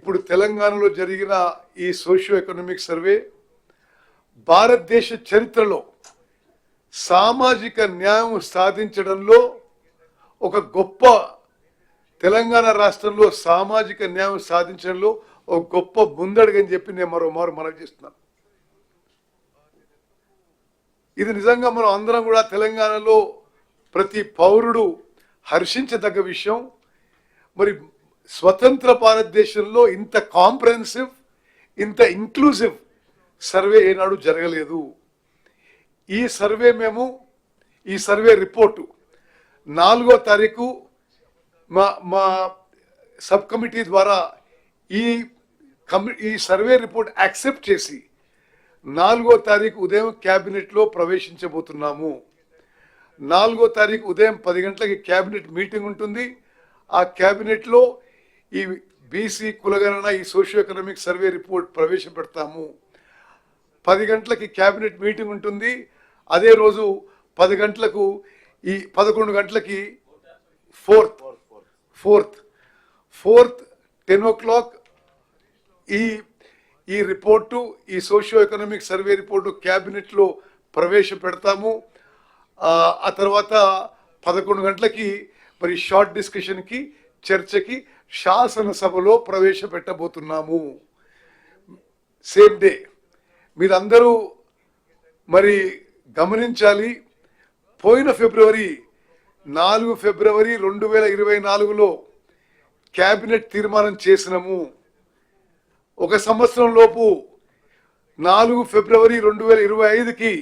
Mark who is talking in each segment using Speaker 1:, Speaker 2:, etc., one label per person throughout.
Speaker 1: ఇప్పుడు తెలంగాణలో జరిగిన ఈ సోషియో ఎకనామిక్ సర్వే భారతదేశ చరిత్రలో సామాజిక న్యాయం సాధించడంలో ఒక గొప్ప తెలంగాణ రాష్ట్రంలో సామాజిక న్యాయం సాధించడంలో ఒక గొప్ప ముందడుగని చెప్పి నేను మరోమారు మనవి చేస్తున్నాను. ఇది నిజంగా మనం అందరం కూడా తెలంగాణలో ప్రతి పౌరుడు హర్షించదగ్గ విషయం. మరి స్వతంత్ర భారతదేశంలో ఇంత కాంప్రహెన్సివ్, ఇంత ఇంక్లూజివ్ సర్వే ఏనాడు జరగలేదు. ఈ సర్వే రిపోర్టు 4వ తారీఖు మా సబ్ కమిటీ ద్వారా ఈ సర్వే రిపోర్ట్ యాక్సెప్ట్ చేసి 4వ తారీఖు ఉదయం క్యాబినెట్లో ప్రవేశించబోతున్నాము. 4వ తారీఖు ఉదయం 10 గంటలకి క్యాబినెట్ మీటింగ్ ఉంటుంది. ఆ క్యాబినెట్లో ఈ బీసీ కులగణన ఈ సోషియో ఎకనామిక్ సర్వే రిపోర్ట్ ప్రవేశపెడతాము. 10 గంటలకి క్యాబినెట్ మీటింగ్ ఉంటుంది. అదే రోజు 10 గంటలకు 11 గంటలకి ఫోర్త్ 10 o'clock ఈ రిపోర్టు, ఈ సోషియో ఎకనామిక్ సర్వే రిపోర్టు క్యాబినెట్లో ప్రవేశపెడతాము. ఆ తర్వాత 11 గంటలకి మరి షార్ట్ డిస్కషన్కి, చర్చకి శాసనసభలో ప్రవేశపెట్టబోతున్నాము. Same day. మీరందరూ మరి గమనించాలి, పోయిన ఫిబ్రవరి 4 ఫిబ్రవరి 2024లో క్యాబినెట్ తీర్మానం చేసినాము. ఒక సంవత్సరం లోపు 4 ఫిబ్రవరి 2025కి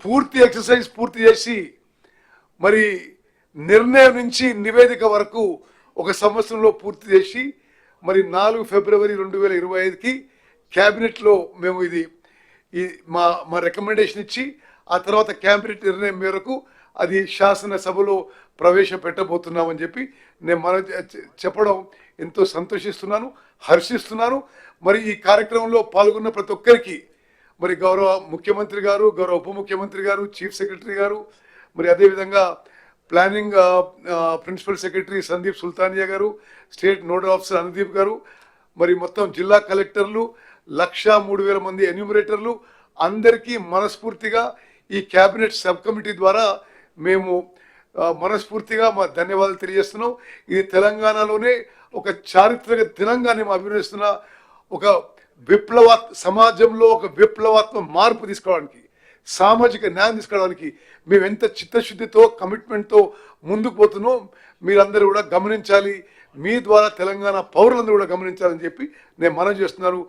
Speaker 1: పూర్తి ఎక్సర్సైజ్ పూర్తి చేసి మరి నిర్ణయం నుంచి నివేదిక వరకు ఒక సంవత్సరంలో పూర్తి చేసి మరి 4 ఫిబ్రవరి 2025కి క్యాబినెట్లో మేము మా రికమెండేషన్ ఇచ్చి ఆ తర్వాత క్యాబినెట్ నిర్ణయం మేరకు అది శాసనసభలో ప్రవేశపెట్టబోతున్నామని చెప్పి నేను చెప్పడం ఎంతో సంతోషిస్తున్నాను, హర్షిస్తున్నాను. మరి ఈ కార్యక్రమంలో పాల్గొన్న ప్రతి ఒక్కరికి మరి గౌరవ ముఖ్యమంత్రి గారు, గౌరవ ఉప ముఖ్యమంత్రి గారు, చీఫ్ సెక్రటరీ గారు, మరి అదేవిధంగా planning principal secretary Sandeep Sultania గారు, స్టేట్ నోడల్ ఆఫీసర్ అనుదీప్ గారు, మరి మొత్తం జిల్లా కలెక్టర్లు, 1,03,000 మంది ఎన్యూమరేటర్లు అందరికీ మనస్ఫూర్తిగా ఈ క్యాబినెట్ సబ్ కమిటీ ద్వారా మేము మనస్ఫూర్తిగా మా ధన్యవాదాలు తెలియజేస్తున్నాం. ఇది తెలంగాణలోనే ఒక చారిత్రక దినంగా మేము అభినందిస్తున్న ఒక సమాజంలో ఒక విప్లవాత్మక మార్పు తీసుకోవడానికి, సామాజిక న్యాయం తీసుకోవడానికి మేము ఎంత చిత్తశుద్ధితో, కమిట్మెంట్తో ముందుకు పోతున్నాం మీరందరూ కూడా గమనించాలి. మీ ద్వారా తెలంగాణ పౌరులందరూ కూడా గమనించాలని చెప్పి నేను మనవి చేస్తున్నాను.